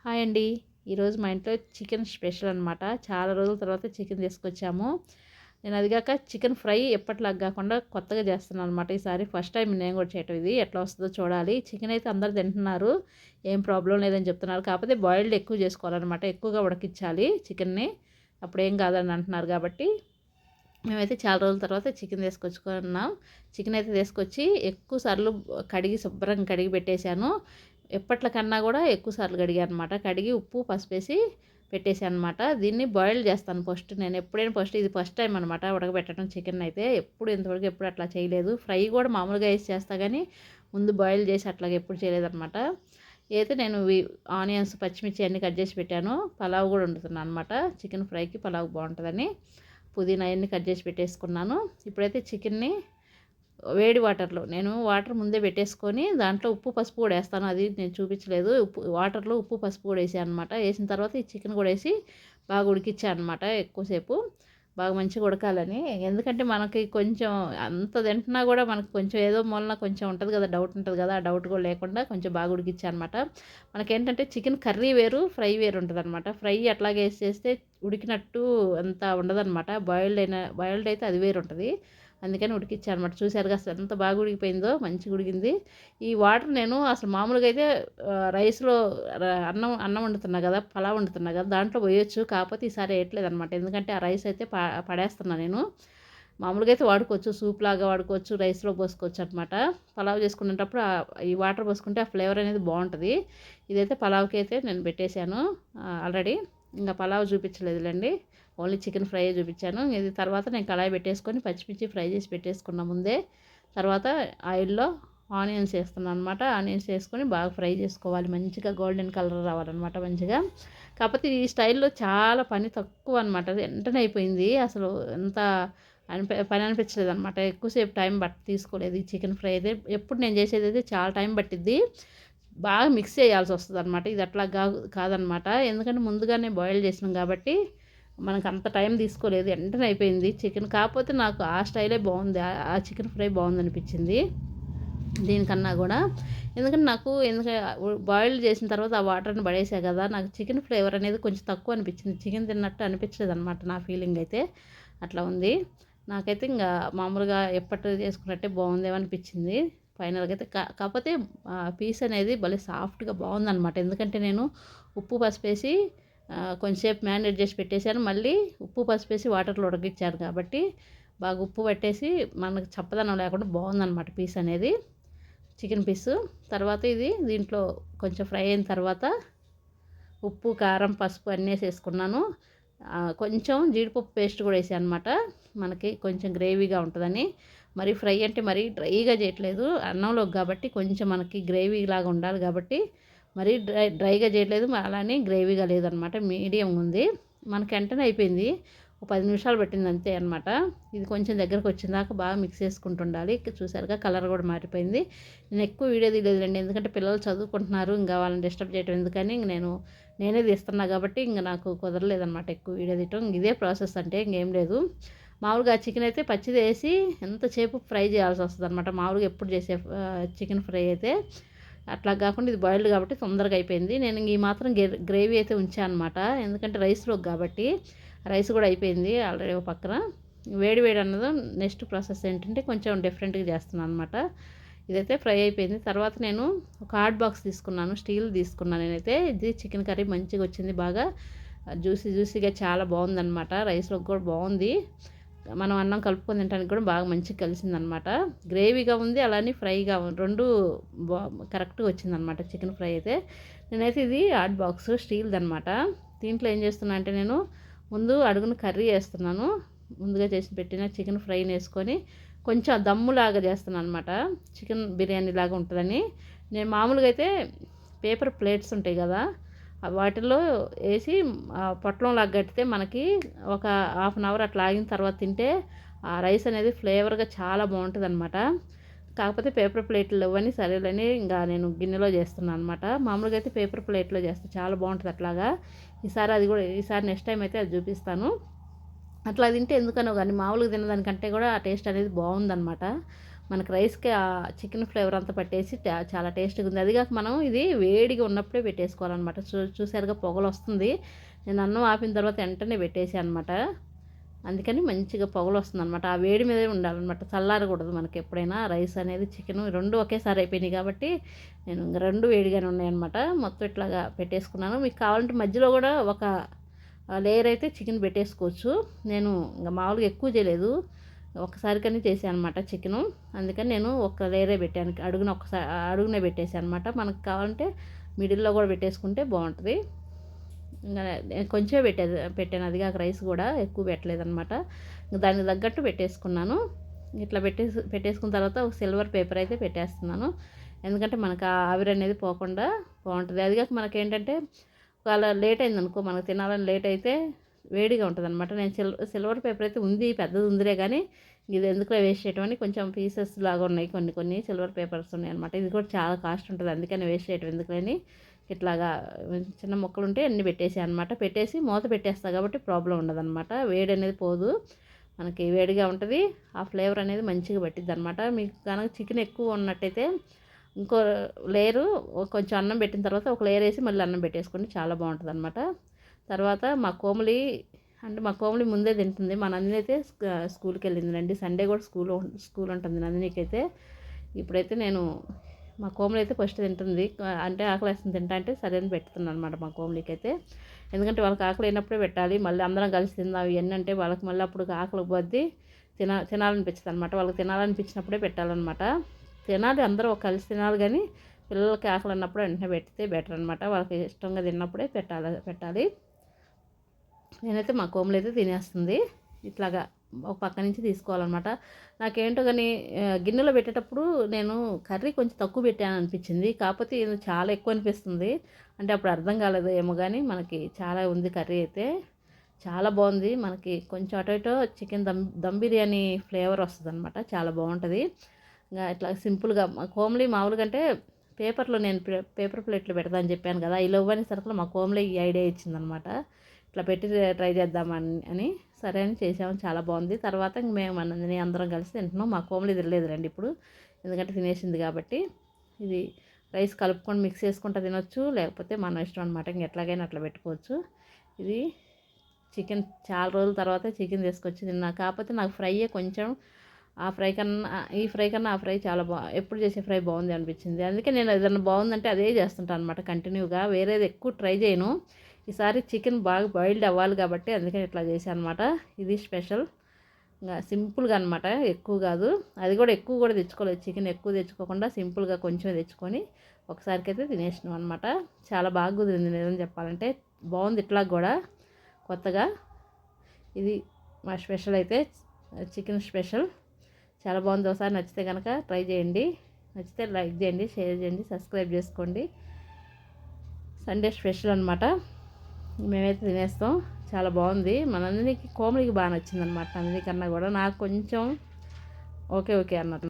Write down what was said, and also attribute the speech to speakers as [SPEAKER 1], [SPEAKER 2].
[SPEAKER 1] Hi అండి. ఈరోజు మా ఇంట్లో చికెన్ స్పెషల్ అనమాట. చాలా రోజుల తర్వాత చికెన్ తీసుకొచ్చాము. నేను అది గాక చికెన్ ఫ్రై ఎప్పటిలాగా కాకుండా కొత్తగా చేస్తున్నాను అనమాట. ఈసారి ఫస్ట్ టైం నేను కూడా చేయటం ఇది. ఎట్లా వస్తుందో చూడాలి. చికెన్ అయితే అందరూ తింటున్నారు. ఏం ప్రాబ్లం లేదని చెప్తున్నారు. కాకపోతే బాయిల్డ్ ఎక్కువ చేసుకోవాలన్నమాట. ఎక్కువగా ఉడికించాలి చికెన్‌ని. అప్పుడేం కాదని అంటున్నారు కాబట్టి మేమైతే చాలా రోజుల తర్వాత చికెన్ తీసుకొచ్చుకున్నాం. చికెన్ అయితే తీసుకొచ్చి ఎక్కువ సార్లు కడిగి శుభ్రంగా కడిగి పెట్టేశాను. ఎప్పట్ల కన్నా కూడా ఎక్కువ సార్లు కడిగానమాట. కడిగి ఉప్పు, పసుపేసి పెట్టేసానమాట. దీన్ని బాయిల్ చేస్తాను ఫస్ట్. నేను ఎప్పుడైనా ఇది ఫస్ట్ టైం అనమాట ఉడకబెట్టడం చికెన్ అయితే. ఇంతవరకు ఎప్పుడు అట్లా చేయలేదు. ఫ్రై కూడా మామూలుగా వేసి చేస్తా కానీ ముందు బాయిల్ చేసి అట్లాగా ఎప్పుడు చేయలేదనమాట. అయితే నేను ఆనియన్స్, పచ్చిమిర్చి అన్నీ కట్ చేసి పెట్టాను. పలావ్ కూడా వండుతున్నాను అనమాట. చికెన్ ఫ్రైకి పలావ్ బాగుంటుందని పుదీనా అన్నీ కట్ చేసి పెట్టేసుకున్నాను. ఇప్పుడైతే చికెన్ని వేడి వాటర్లో నేను వాటర్ ముందే పెట్టేసుకొని దాంట్లో ఉప్పు, పసుపు కూడా వేస్తాను. అది నేను చూపించలేదు. వాటర్లో ఉప్పు, పసుపు కూడా వేసాను అనమాట. వేసిన తర్వాత ఈ చికెన్ కూడా వేసి బాగా ఉడికించాను అనమాట. ఎక్కువసేపు బాగా మంచిగా ఉడకాలని. ఎందుకంటే మనకి కొంచెం అంత తింటున్నా కూడా మనకు కొంచెం ఏదో మూలన కొంచెం ఉంటుంది కదా, డౌట్ ఉంటుంది కదా. ఆ డౌట్ కూడా లేకుండా కొంచెం బాగా ఉడికించాను అనమాట. మనకేంటంటే చికెన్ కర్రీ వేరు, ఫ్రై వేరు ఉంటుంది అనమాట. ఫ్రై అట్లాగే వేసి చేస్తే ఉడికినట్టు అంత ఉండదన్నమాట. బాయిల్డ్ అయితే అది వేరు ఉంటుంది. అందుకని ఉడికించాను అనమాట. చూసారుగా అసలు ఎంత బాగా ఉడికిపోయిందో, మంచిగా ఉడికింది. ఈ వాటర్ నేను అసలు మామూలుగా అయితే రైస్లో అన్నం వండుతున్నా కదా, పలావ్ వండుతున్నా కదా, దాంట్లో పోయొచ్చు. కాకపోతే ఈసారి వేయట్లేదు అనమాట. ఎందుకంటే ఆ రైస్ అయితే పడేస్తున్నా నేను. మామూలుగా అయితే వాడుకోవచ్చు, సూప్ లాగా వాడుకోవచ్చు, రైస్లో పోసుకోవచ్చు అనమాట. పలావ్ చేసుకునేటప్పుడు ఈ వాటర్ పోసుకుంటే ఆ ఫ్లేవర్ అనేది బాగుంటుంది. ఇదైతే పలావ్కి అయితే నేను పెట్టేశాను ఆల్రెడీ. ఇంకా పలావ్ చూపించలేదులేండి, ఓన్లీ చికెన్ ఫ్రై చూపించాను. ఇది తర్వాత నేను కళాయి పెట్టేసుకొని పచ్చిమిర్చి ఫ్రై చేసి పెట్టేసుకున్న ముందే. తర్వాత ఆయిల్లో ఆనియన్స్ వేస్తున్నాను అనమాట. ఆనియన్స్ వేసుకొని బాగా ఫ్రై చేసుకోవాలి. మంచిగా గోల్డెన్ కలర్ రావాలన్నమాట మంచిగా. కాకపోతే ఈ స్టైల్లో చాలా పని తక్కువ అనమాట. వెంటనే అయిపోయింది. అసలు ఎంత పని అనిపించలేదు అనమాట. ఎక్కువసేపు టైం తీసుకోలేదు ఈ చికెన్ ఫ్రై అయితే. ఎప్పుడు నేను చేసేది అయితే చాలా టైం పట్టిద్ది. బాగా మిక్స్ చేయాల్సి వస్తుంది అనమాట. ఇది అట్లా కాదనమాట. ఎందుకంటే ముందుగానే బాయిల్ చేసినాం కాబట్టి మనకు అంత టైం తీసుకోలేదు, వెంటనే అయిపోయింది చికెన్. కాకపోతే నాకు ఆ స్టైలే బాగుంది, ఆ చికెన్ ఫ్రై బాగుంది అనిపించింది దీనికన్నా కూడా. ఎందుకంటే నాకు బాయిల్ చేసిన తర్వాత ఆ వాటర్ని పడేసా కదా, నాకు చికెన్ ఫ్లేవర్ అనేది కొంచెం తక్కువ అనిపించింది. చికెన్ తిన్నట్టు అనిపించలేదు అనమాట. నా ఫీలింగ్ అయితే అట్లా ఉంది. నాకైతే ఇంకా మామూలుగా ఎప్పటి చేసుకున్నట్టే బాగుందేమో అనిపించింది ఫైనల్గా అయితే. కాకపోతే పీస్ అనేది భలే సాఫ్ట్గా బాగుందన్నమాట. ఎందుకంటే నేను ఉప్పు, పసుపు వేసి కొంచెంసేపు మ్యారినేట్ చేసి పెట్టేశాను. మళ్ళీ ఉప్పు, పసుపు వేసి వాటర్లో ఉడకిచ్చాను కాబట్టి బాగా ఉప్పు పట్టేసి మనకు చప్పదనం లేకుండా బాగుందన్నమాట పీస్ అనేది, చికెన్ పీసు. తర్వాత ఇది దీంట్లో కొంచెం ఫ్రై అయిన తర్వాత ఉప్పు, కారం, పసుపు అన్నీ వేసేసుకున్నాను. కొంచెం జీడిపప్పు పేస్ట్ కూడా వేసాను అనమాట, మనకి కొంచెం గ్రేవీగా ఉంటుందని. మరి ఫ్రై అంటే మరీ డ్రైగా చేయట్లేదు అన్నంలోకి కాబట్టి, కొంచెం మనకి గ్రేవీ లాగా ఉండాలి కాబట్టి మరీ డ్రైగా చేయట్లేదు, అలానే గ్రేవీగా లేదనమాట, మీడియం ఉంది. మనకి వెంటనే అయిపోయింది. ఒక 10 నిమిషాలు పట్టింది అంతే అనమాట. ఇది కొంచెం దగ్గరకు వచ్చిందాక బాగా మిక్స్ చేసుకుంటుండాలి. చూసారుగా కలర్ కూడా మారిపోయింది. నేను ఎక్కువ వీడియో తీయలేదులేండి, ఎందుకంటే పిల్లలు చదువుకుంటున్నారు, ఇంకా వాళ్ళని డిస్టర్బ్ చేయడం ఎందుకని నేనే తీస్తున్నా కాబట్టి ఇంకా నాకు కుదరలేదనమాట ఎక్కువ వీడియో తీయటం. ఇదే ప్రాసెస్ అంటే ఇంకేం లేదు. మామూలుగా చికెన్ అయితే పచ్చిది వేసి ఎంతసేపు ఫ్రై చేయాల్సి వస్తుంది అనమాట. మామూలుగా ఎప్పుడు చేసే చికెన్ ఫ్రై అయితే అట్లా కాకుండా ఇది బాయిల్డ్ కాబట్టి తొందరగా అయిపోయింది. నేను ఈ మాత్రం గ్రేవీ అయితే ఉంచాను అనమాట, ఎందుకంటే రైస్లోకి కాబట్టి. రైస్ కూడా అయిపోయింది ఆల్రెడీ ఒక పక్కన. వేడి వేడి అన్నది నెక్స్ట్ ప్రాసెస్ ఏంటంటే కొంచెం డిఫరెంట్గా చేస్తున్నాను అనమాట. ఇదైతే ఫ్రై అయిపోయింది. తర్వాత నేను ఒక హాట్ బాక్స్ తీసుకున్నాను, స్టీల్ తీసుకున్నాను నేనైతే. ఇది చికెన్ కర్రీ మంచిగా వచ్చింది, బాగా జ్యూసీగా చాలా బాగుందన్నమాట. రైస్లోకి కూడా బాగుంది. మనం అన్నం కలుపుకొని తినడానికి కూడా బాగా మంచిగా కలిసిందనమాట. గ్రేవీగా ఉంది, అలానే ఫ్రైగా రెండు కరెక్ట్గా వచ్చిందనమాట చికెన్ ఫ్రై అయితే. నేనైతే ఇది హాట్ బాక్స్ స్టీల్ది అనమాట. దీంట్లో ఏం చేస్తున్నా అంటే నేను ముందు అడుగున కర్రీ వేస్తున్నాను. ముందుగా చేసి పెట్టిన చికెన్ ఫ్రైని వేసుకొని కొంచెం దమ్ములాగా చేస్తున్నాను అనమాట. చికెన్ బిర్యానీ లాగా ఉంటుందని. నేను మామూలుగా అయితే పేపర్ ప్లేట్స్ ఉంటాయి కదా, వాటిల్లో వేసి పొట్లంలాగా కట్టితే మనకి ఒక హాఫ్ అన్ అవర్ అట్లా ఆగిన తర్వాత తింటే ఆ రైస్ అనేది ఫ్లేవర్గా చాలా బాగుంటుంది అనమాట. కాకపోతే పేపర్ ప్లేట్లు ఇవ్వని సరేలని ఇంకా నేను గిన్నెలో చేస్తున్నాను అనమాట. మామూలుగా అయితే పేపర్ ప్లేట్లో చేస్తే చాలా బాగుంటుంది అట్లాగా. ఈసారి నెక్స్ట్ టైం అయితే అది చూపిస్తాను. అట్లా తింటే ఎందుకనో కానీ మామూలుగా తినదానికంటే కూడా ఆ టేస్ట్ అనేది బాగుందన్నమాట. మనకు రైస్కి ఆ చికెన్ ఫ్లేవర్ అంతా పట్టేసి చాలా టేస్ట్గా ఉంది. అది కాక మనం ఇది వేడిగా ఉన్నప్పుడే పెట్టేసుకోవాలన్నమాట. చూసారుగా పొగలు వస్తుంది. నేను అన్నం ఆపిన తర్వాత వెంటనే పెట్టేసాను అనమాట. అందుకని మంచిగా పొగలు వస్తుందన్నమాట. ఆ వేడి మీదే ఉండాలన్నమాట, చల్లారకూడదు. మనకి ఎప్పుడైనా రైస్ అనేది చికెన్ రెండు ఒకేసారి అయిపోయినాయి కాబట్టి నేను ఇంక రెండు వేడిగానే ఉన్నాయన్నమాట. మొత్తం ఇట్లాగా పెట్టేసుకున్నాను. మీకు కావాలంటే మధ్యలో కూడా ఒక లేయర్ అయితే చికెన్ పెట్టేసుకోవచ్చు. నేను ఇంకా మామూలుగా ఎక్కువ చేయలేదు, ఒకసారికని చేశాను అనమాట చికెను. అందుకని నేను ఒక లేయరే పెట్టాను, అడుగునే పెట్టేసాను అనమాట. మనకు కావాలంటే మిడిల్లో కూడా పెట్టేసుకుంటే బాగుంటుంది. ఇంకా నేను కొంచెమే పెట్టాను, అది కాక రైస్ కూడా ఎక్కువ పెట్టలేదన్నమాట. దానికి తగ్గట్టు పెట్టేసుకున్నాను. ఇట్లా పెట్టేసుకున్న తర్వాత ఒక సిల్వర్ పేపర్ అయితే పెట్టేస్తున్నాను. ఎందుకంటే మనకు ఆ ఆవిరి అనేది పోకుండా బాగుంటుంది. అది కాక మనకేంటంటే ఒకవేళ లేట్ అయిందనుకో, మనకు తినాలని లేట్ అయితే వేడిగా ఉంటుంది అనమాట. నేను సిల్వర్ పేపర్ అయితే ఉంది, పెద్దది ఉందిలే, కానీ ఇది ఎందుకులో వేస్ట్ చేయటం అని కొంచెం పీసెస్ లాగా ఉన్నాయి, కొన్ని సిల్వర్ పేపర్స్ ఉన్నాయి అనమాట. ఇది కూడా చాలా కాస్ట్ ఉంటుంది, అందుకని వేస్ట్ చేయటం ఎందుకని ఇట్లాగా చిన్న ముక్కలు ఉంటే అన్నీ పెట్టేసి అనమాట. పెట్టేసి మూత పెట్టేస్తా కాబట్టి ప్రాబ్లం ఉండదన్నమాట. వేడి అనేది పోదు, మనకి వేడిగా ఉంటుంది. ఆ ఫ్లేవర్ అనేది మంచిగా పట్టిద్ది అనమాట. మీకు కనుక చికెన్ ఎక్కువ ఉన్నట్టయితే ఇంకో లేయరు కొంచెం అన్నం పెట్టిన తర్వాత ఒక లేయర్ వేసి మళ్ళీ అన్నం పెట్టేసుకోండి, చాలా బాగుంటుంది అనమాట. తర్వాత మా కోమలి ముందే తింటుంది. మా నందిని అయితే స్కూల్కి వెళ్ళిందినండి. సండే కూడా స్కూల్ ఉంటుంది నందినికైతే. ఇప్పుడైతే మా కోమలి అయితే ఫస్ట్ తింటుంది. అంటే ఆకలి వేస్తుంది, తింటా అంటే సరే అని పెడుతున్నాను అనమాట మా కోమలికి అయితే. ఎందుకంటే వాళ్ళకి ఆకలి అయినప్పుడే పెట్టాలి. మళ్ళీ అందరం కలిసి తిందాం ఇవన్నీ అంటే వాళ్ళకి మళ్ళీ అప్పుడు ఆకలి పోద్ది, తినాలనిపించదు అనమాట. వాళ్ళకి తినాలనిపించినప్పుడే పెట్టాలన్నమాట. తినాలి, అందరూ కలిసి తినాలి, కానీ పిల్లలకి ఆకలి అన్నప్పుడు వెంటనే పెడితే బెటర్ అనమాట. వాళ్ళకి ఇష్టంగా తిన్నప్పుడే పెట్టాలి. నేనైతే మా కోమలు అయితే తినేస్తుంది. ఇట్లాగా ఒక పక్క నుంచి తీసుకోవాలన్నమాట. నాకేంటో కానీ గిన్నెలో పెట్టేటప్పుడు నేను కర్రీ కొంచెం తక్కువ పెట్టాను అనిపించింది. కాకపోతే ఇది చాలా ఎక్కువ అనిపిస్తుంది. అంటే అప్పుడు అర్థం కాలేదు ఏమో, కానీ మనకి చాలా ఉంది కర్రీ అయితే. చాలా బాగుంది. మనకి కొంచెం అటు ఇటు చికెన్ దమ్ బిర్యానీ ఫ్లేవర్ వస్తుంది అనమాట, చాలా బాగుంటుంది. ఇంకా ఇట్లా సింపుల్గా కోమలి మామూలుగా అంటే పేపర్లో నేను పేపర్ ప్లేట్లు పెడతాను చెప్పాను కదా, ఈ లోవని సరుకులో మా కోమలి ఈ ఐడియా ఇచ్చిందనమాట. ఇట్లా పెట్టి ట్రై చేద్దామని సరే అని చేసాము, చాలా బాగుంది. తర్వాత మేము అందరం కలిసి తింటున్నాం. మా కోమలి తినలేదు రండి ఇప్పుడు, ఎందుకంటే తినేసింది కాబట్టి. ఇది రైస్ కలుపుకొని మిక్స్ చేసుకుంటూ తినొచ్చు, లేకపోతే మన ఇష్టం అనమాట. ఇంక ఎట్లాగైనా అట్లా పెట్టుకోవచ్చు. ఇది చికెన్ చాలా రోజుల తర్వాత చికెన్ తీసుకొచ్చి తిన్నా. కాకపోతే నాకు ఫ్రై కొంచెం ఆ ఫ్రై కన్నా ఆ ఫ్రై చాలా ఎప్పుడు చేసే ఫ్రై బాగుంది అనిపించింది. అందుకే నేను ఏదైనా బాగుందంటే అదే చేస్తుంటాను అనమాట కంటిన్యూగా, వేరేది ఎక్కువ ట్రై చేయను. ఈసారి చికెన్ బాగా బాయిల్డ్ అవ్వాలి కాబట్టి అందుకని ఇట్లా చేశాను అనమాట. ఇది స్పెషల్, ఇంకా సింపుల్గా అనమాట, ఎక్కువ కాదు. అది కూడా ఎక్కువ కూడా తెచ్చుకోలేదు, చికెన్ ఎక్కువ తెచ్చుకోకుండా సింపుల్గా కొంచెం తెచ్చుకొని ఒకసారికైతే తినేసినాం అనమాట. చాలా బాగా కుదిరింది నిజం చెప్పాలంటే, బాగుంది. ఇట్లా కూడా కొత్తగా ఇది మా స్పెషల్ అయితే చికెన్ స్పెషల్ చాలా బాగుంది. ఒకసారి నచ్చితే కనుక ట్రై చేయండి. నచ్చితే లైక్ చేయండి, షేర్ చేయండి, సబ్స్క్రైబ్ చేసుకోండి. సండే స్పెషల్ అనమాట, మేమైతే తినేస్తాం. చాలా బాగుంది. మనందరికి కోమలికి బాగా నచ్చింది అనమాట. నందిని కన్నా కూడా నాకు కొంచెం ఓకే అన్నట్టు.